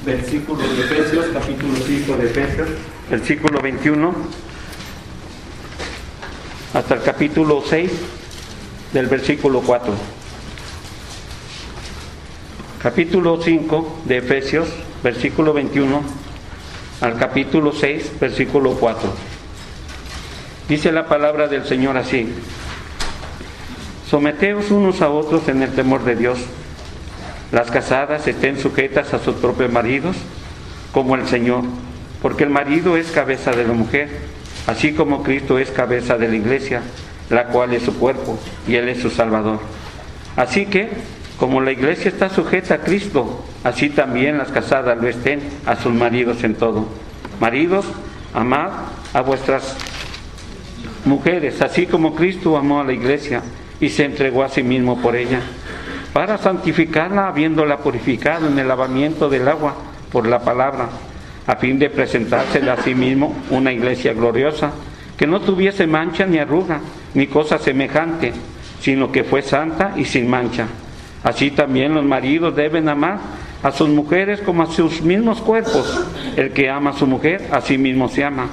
versículo de Efesios, capítulo 5 de Efesios, versículo 21, hasta el capítulo 6 del versículo 4. Capítulo 5 de Efesios, versículo 21, al capítulo 6, versículo 4. Dice la palabra del Señor así: someteos unos a otros en el temor de Dios. Las casadas estén sujetas a sus propios maridos, como el Señor, porque el marido es cabeza de la mujer, así como Cristo es cabeza de la iglesia, la cual es su cuerpo, y Él es su Salvador. Así que, como la iglesia está sujeta a Cristo, así también las casadas lo estén a sus maridos en todo. Maridos, amad a vuestras mujeres, así como Cristo amó a la iglesia y se entregó a sí mismo por ella, para santificarla, habiéndola purificado en el lavamiento del agua por la palabra, a fin de presentársela a sí mismo una iglesia gloriosa, que no tuviese mancha ni arruga, ni cosa semejante, sino que fue santa y sin mancha. Así también los maridos deben amar a sus mujeres como a sus mismos cuerpos. El que ama a su mujer, a sí mismo se ama,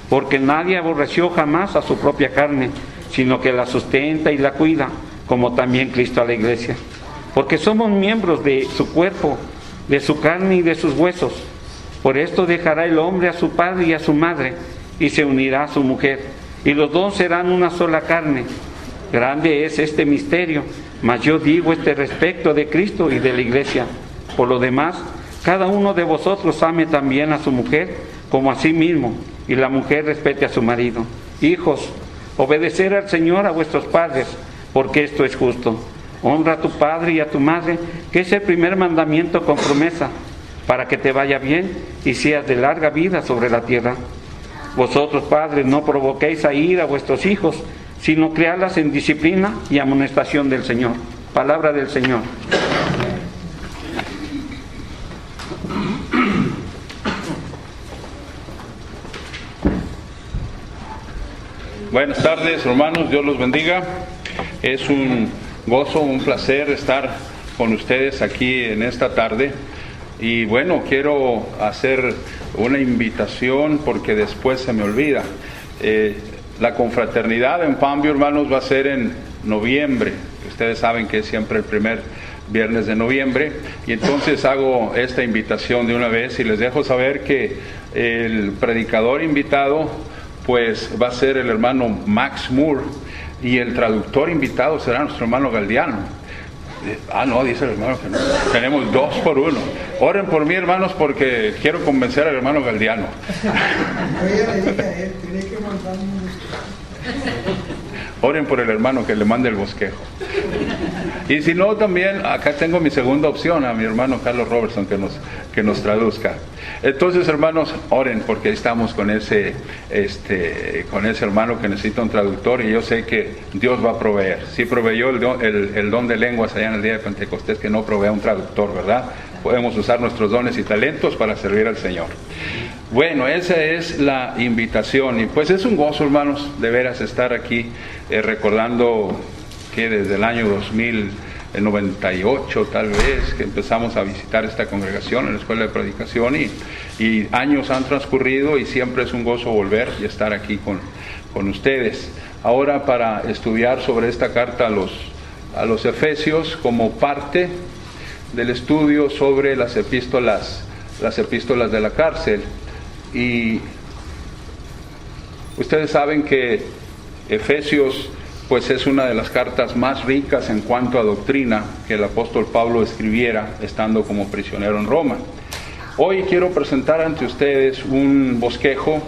porque nadie aborreció jamás a su propia carne, sino que la sustenta y la cuida, como también Cristo a la iglesia. Porque somos miembros de su cuerpo, de su carne y de sus huesos. Por esto dejará el hombre a su padre y a su madre, y se unirá a su mujer, y los dos serán una sola carne. Grande es este misterio, mas yo digo respecto de Cristo y de la iglesia. Por lo demás, cada uno de vosotros ame también a su mujer como a sí mismo, y la mujer respete a su marido. Hijos, obedecer al Señor a vuestros padres, porque esto es justo. Honra a tu padre y a tu madre, que es el primer mandamiento con promesa, para que te vaya bien y seas de larga vida sobre la tierra. Vosotros, padres, no provoquéis a ira a vuestros hijos, sino criadlas en disciplina y amonestación del Señor. Palabra del Señor. Buenas tardes, hermanos, Dios los bendiga. Es un gozo, un placer estar con ustedes aquí en esta tarde. Y bueno, quiero hacer una invitación porque después se me olvida. La confraternidad en Palmview, hermanos, va a ser en noviembre. Ustedes saben que es siempre el primer viernes de noviembre. Y entonces hago esta invitación de una vez y les dejo saber que el predicador invitado pues va a ser el hermano Max Moore, y el traductor invitado será nuestro hermano Galdiano. No, dice el hermano que no. Tenemos 2 por 1. Oren por mí, hermanos, porque quiero convencer al hermano Galdiano. Oren por el hermano que le mande el bosquejo. Y si no, también acá tengo mi segunda opción, a mi hermano Carlos Robertson, que nos traduzca. Entonces, hermanos, oren, porque estamos con ese hermano que necesita un traductor, y yo sé que Dios va a proveer. Sí proveyó el don de lenguas allá en el día de Pentecostés, que no provee un traductor, ¿verdad? Podemos usar nuestros dones y talentos para servir al Señor. Bueno, esa es la invitación, y pues es un gozo, hermanos, de veras estar aquí recordando que desde el año 2098 tal vez que empezamos a visitar esta congregación en la escuela de predicación, y años han transcurrido y siempre es un gozo volver y estar aquí con ustedes. Ahora, para estudiar sobre esta carta a los Efesios como parte del estudio sobre las epístolas de la cárcel. Y ustedes saben que Efesios pues es una de las cartas más ricas en cuanto a doctrina que el apóstol Pablo escribiera estando como prisionero en Roma. Hoy quiero presentar ante ustedes un bosquejo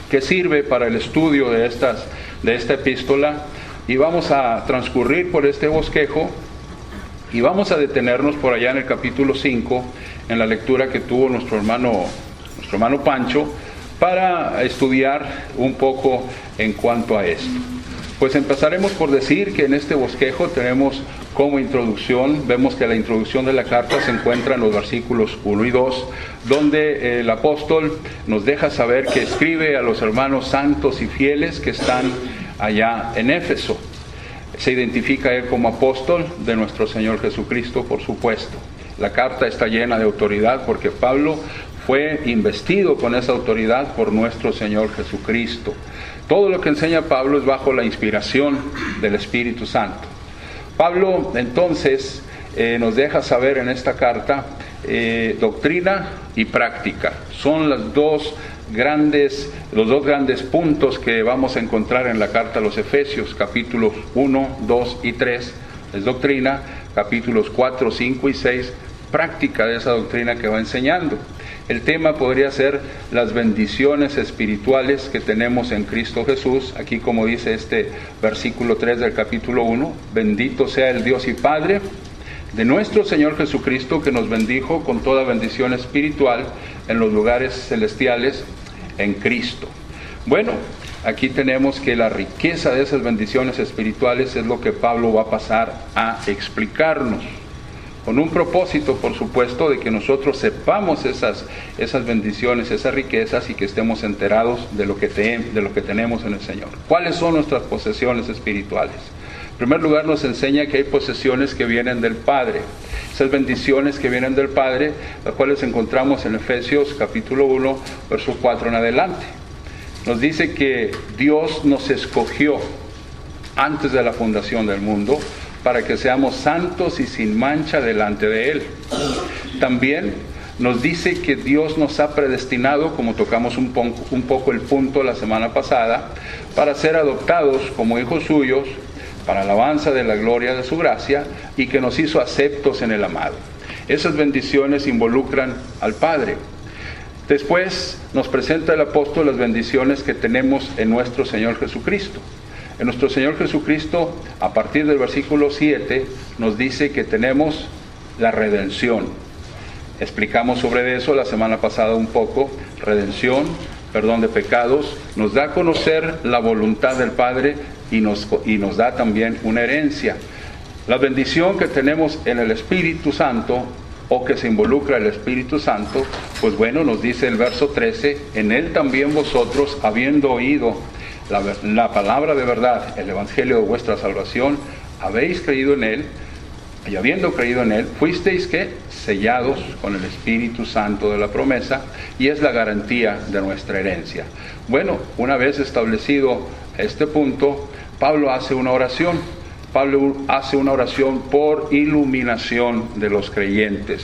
que sirve para el estudio de esta epístola, y vamos a transcurrir por este bosquejo y vamos a detenernos por allá en el capítulo 5 en la lectura que tuvo nuestro hermano Pancho, para estudiar un poco en cuanto a esto. Pues empezaremos por decir que en este bosquejo tenemos como introducción, vemos que la introducción de la carta se encuentra en los versículos 1 y 2, donde el apóstol nos deja saber que escribe a los hermanos santos y fieles que están allá en Éfeso. Se identifica él como apóstol de nuestro Señor Jesucristo, por supuesto. La carta está llena de autoridad porque Pablo fue investido con esa autoridad por nuestro Señor Jesucristo. Todo lo que enseña Pablo es bajo la inspiración del Espíritu Santo. Pablo entonces nos deja saber en esta carta doctrina y práctica. Son los dos grandes puntos que vamos a encontrar en la carta a los Efesios, capítulos 1, 2 y 3 es doctrina, capítulos 4, 5 y 6 práctica de esa doctrina que va enseñando. El tema podría ser las bendiciones espirituales que tenemos en Cristo Jesús. Aquí, como dice este versículo 3 del capítulo 1, bendito sea el Dios y Padre de nuestro Señor Jesucristo, que nos bendijo con toda bendición espiritual en los lugares celestiales en Cristo. Bueno, aquí tenemos que la riqueza de esas bendiciones espirituales es lo que Pablo va a pasar a explicarnos, con un propósito, por supuesto, de que nosotros sepamos esas bendiciones, esas riquezas, y que estemos enterados de lo que tenemos en el Señor. ¿Cuáles son nuestras posesiones espirituales? En primer lugar, nos enseña que hay posesiones que vienen del Padre. Esas bendiciones que vienen del Padre, las cuales encontramos en Efesios capítulo 1, verso 4 en adelante. Nos dice que Dios nos escogió antes de la fundación del mundo para que seamos santos y sin mancha delante de Él. También nos dice que Dios nos ha predestinado, como tocamos un poco el punto la semana pasada, para ser adoptados como hijos suyos, para alabanza de la gloria de su gracia, y que nos hizo aceptos en el amado. Esas bendiciones involucran al Padre. Después nos presenta el apóstol las bendiciones que tenemos en nuestro Señor Jesucristo. En nuestro Señor Jesucristo, a partir del versículo 7, nos dice que tenemos la redención. Explicamos sobre eso la semana pasada un poco. Redención, perdón de pecados, nos da a conocer la voluntad del Padre y nos da también una herencia. La bendición que tenemos en el Espíritu Santo, o que se involucra el Espíritu Santo, pues bueno, nos dice el verso 13, en Él también vosotros, habiendo oído la palabra de verdad, el evangelio de vuestra salvación, habéis creído en Él, y habiendo creído en Él, fuisteis ¿qué? Sellados con el Espíritu Santo de la promesa, y es la garantía de nuestra herencia. Bueno, una vez establecido este punto, Pablo hace una oración. Pablo hace una oración por iluminación de los creyentes,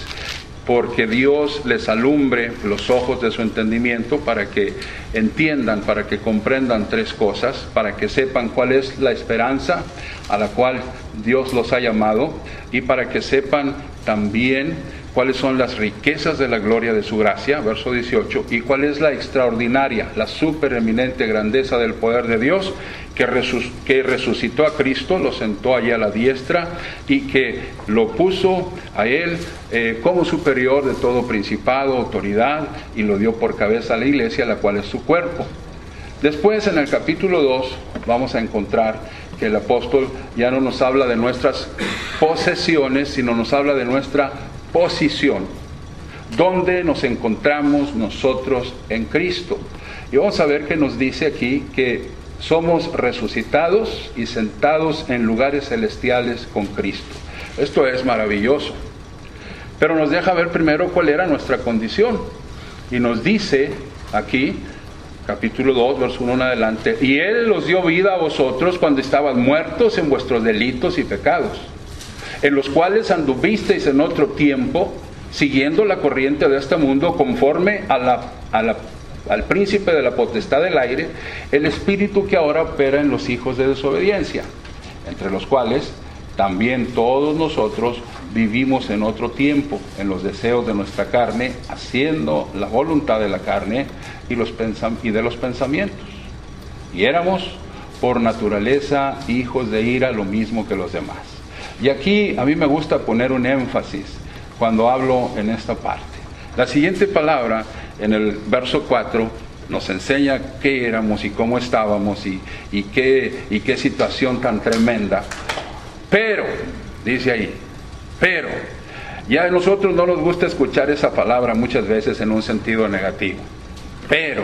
porque Dios les alumbre los ojos de su entendimiento para que entiendan, para que comprendan tres cosas, para que sepan cuál es la esperanza a la cual Dios los ha llamado, y para que sepan también cuáles son las riquezas de la gloria de su gracia, verso 18, y cuál es la extraordinaria, la supereminente grandeza del poder de Dios, que resucitó a Cristo, lo sentó allí a la diestra, y que lo puso a Él como superior de todo principado, autoridad, y lo dio por cabeza a la iglesia, la cual es su cuerpo. Después, en el capítulo 2, vamos a encontrar que el apóstol ya no nos habla de nuestras posesiones, sino nos habla de nuestra posición, donde nos encontramos nosotros en Cristo. Y vamos a ver que nos dice aquí que somos resucitados y sentados en lugares celestiales con Cristo. Esto es maravilloso. Pero nos deja ver primero cuál era nuestra condición. Y nos dice aquí, capítulo 2, verso 1 en adelante, y Él os dio vida a vosotros cuando estaban muertos en vuestros delitos y pecados, en los cuales anduvisteis en otro tiempo, siguiendo la corriente de este mundo, conforme al príncipe de la potestad del aire, el espíritu que ahora opera en los hijos de desobediencia, entre los cuales también todos nosotros vivimos en otro tiempo, en los deseos de nuestra carne, haciendo la voluntad de la carne y de los pensamientos. Y éramos por naturaleza hijos de ira, lo mismo que los demás. Y aquí a mí me gusta poner un énfasis cuando hablo en esta parte. La siguiente palabra, en el verso 4, nos enseña qué éramos y cómo estábamos y qué situación tan tremenda. Pero, dice ahí, pero, ya a nosotros no nos gusta escuchar esa palabra muchas veces en un sentido negativo. Pero,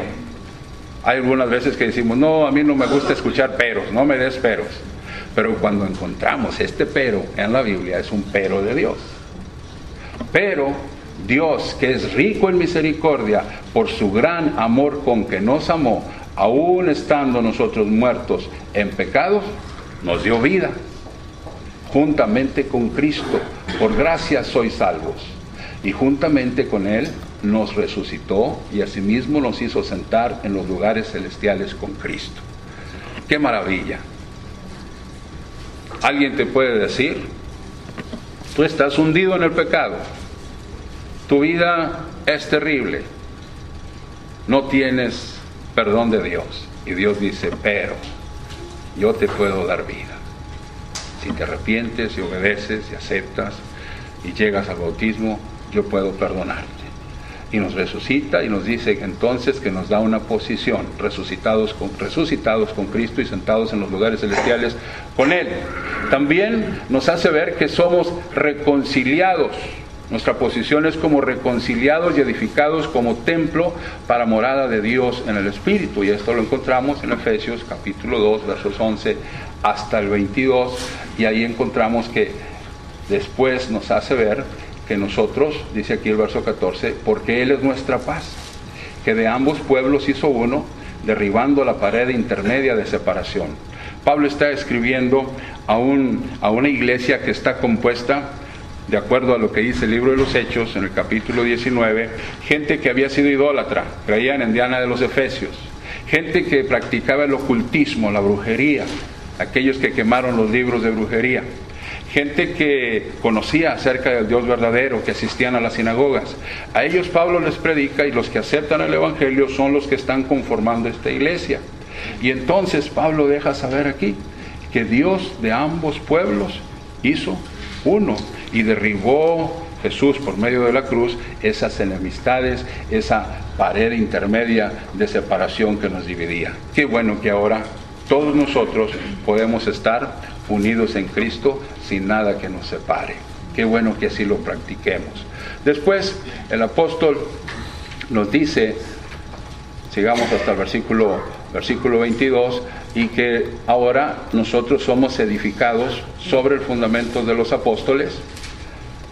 hay algunas veces que decimos, no, a mí no me gusta escuchar peros, no me des peros. Pero cuando encontramos este pero en la Biblia, es un pero de Dios. Pero Dios, que es rico en misericordia, por su gran amor con que nos amó, aún estando nosotros muertos en pecados, nos dio vida. Juntamente con Cristo, por gracia sois salvos. Y juntamente con Él nos resucitó y asimismo nos hizo sentar en los lugares celestiales con Cristo. ¡Qué maravilla! Alguien te puede decir, tú estás hundido en el pecado, tu vida es terrible, no tienes perdón de Dios. Y Dios dice, pero yo te puedo dar vida. Si te arrepientes y obedeces y aceptas y llegas al bautismo, yo puedo perdonarte. Y nos resucita y nos dice entonces que nos da una posición, resucitados con Cristo y sentados en los lugares celestiales con Él. También nos hace ver que somos reconciliados. Nuestra posición es como reconciliados y edificados como templo para morada de Dios en el Espíritu. Y esto lo encontramos en Efesios capítulo 2, versos 11 hasta el 22. Y ahí encontramos que después nos hace ver que nosotros, dice aquí el verso 14, porque Él es nuestra paz, que de ambos pueblos hizo uno, derribando la pared intermedia de separación. Pablo está escribiendo a una iglesia que está compuesta, de acuerdo a lo que dice el libro de los Hechos, en el capítulo 19, gente que había sido idólatra, creían en Diana de los Efesios, gente que practicaba el ocultismo, la brujería, aquellos que quemaron los libros de brujería, gente que conocía acerca del Dios verdadero, que asistían a las sinagogas. A ellos Pablo les predica y los que aceptan el Evangelio son los que están conformando esta iglesia. Y entonces Pablo deja saber aquí que Dios de ambos pueblos hizo uno y derribó Jesús por medio de la cruz esas enemistades, esa pared intermedia de separación que nos dividía. Qué bueno que ahora todos nosotros podemos estar unidos en Cristo sin nada que nos separe. Qué bueno que así lo practiquemos. Después el apóstol nos dice, sigamos hasta el versículo 22, y que ahora nosotros somos edificados sobre el fundamento de los apóstoles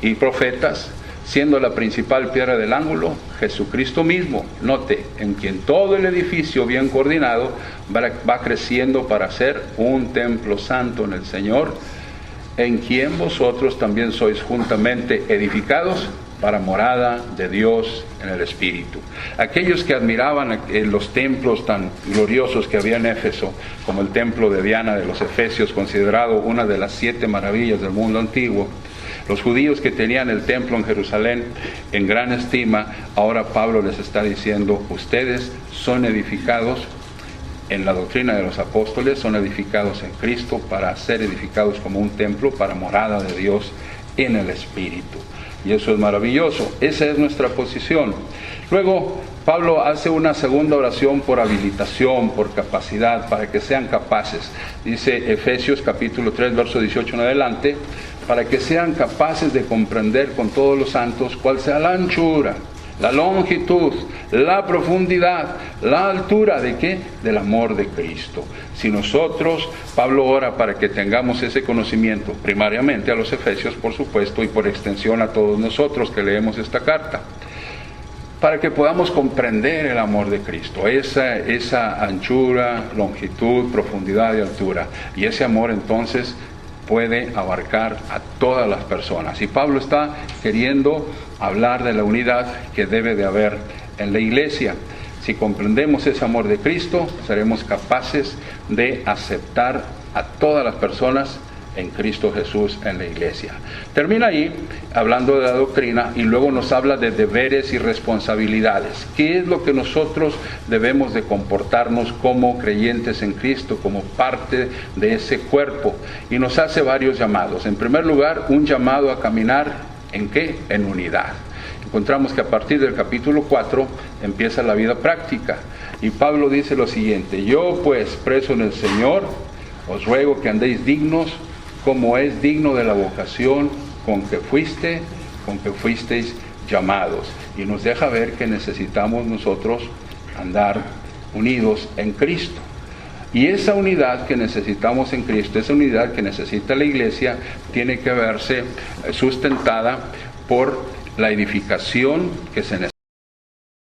y profetas, siendo la principal piedra del ángulo Jesucristo mismo. Note, en quien todo el edificio bien coordinado va creciendo para ser un templo santo en el Señor, en quien vosotros también sois juntamente edificados para morada de Dios en el Espíritu. Aquellos que admiraban los templos tan gloriosos que había en Éfeso, como el templo de Diana de los Efesios, considerado una de las 7 maravillas del mundo antiguo, los judíos que tenían el templo en Jerusalén en gran estima, ahora Pablo les está diciendo, ustedes son edificados en la doctrina de los apóstoles, son edificados en Cristo para ser edificados como un templo para morada de Dios en el Espíritu. Y eso es maravilloso, esa es nuestra posición. Luego Pablo hace una segunda oración por habilitación, por capacidad, para que sean capaces. Dice Efesios capítulo 3, verso 18 en adelante, para que sean capaces de comprender con todos los santos cuál sea la anchura, la longitud, la profundidad, la altura ¿de qué? Del amor de Cristo. Si nosotros, Pablo ora para que tengamos ese conocimiento, primariamente a los efesios, por supuesto, y por extensión a todos nosotros que leemos esta carta, para que podamos comprender el amor de Cristo, esa anchura, longitud, profundidad y altura. Y ese amor entonces puede abarcar a todas las personas. Y Pablo está queriendo hablar de la unidad que debe de haber en la iglesia. Si comprendemos ese amor de Cristo, seremos capaces de aceptar a todas las personas en Cristo Jesús en la iglesia. Termina ahí hablando de la doctrina y luego nos habla de deberes y responsabilidades. ¿Qué es lo que nosotros debemos de comportarnos como creyentes en Cristo, como parte de ese cuerpo? Y nos hace varios llamados. En primer lugar, un llamado a caminar ¿en qué? En unidad. Encontramos que a partir del capítulo 4 empieza la vida práctica. Y Pablo dice lo siguiente: yo pues, preso en el Señor, os ruego que andéis dignos, como es digno de la vocación con que fuisteis llamados. Y nos deja ver que necesitamos nosotros andar unidos en Cristo. Y esa unidad que necesitamos en Cristo, esa unidad que necesita la iglesia, tiene que verse sustentada por la edificación que se necesita.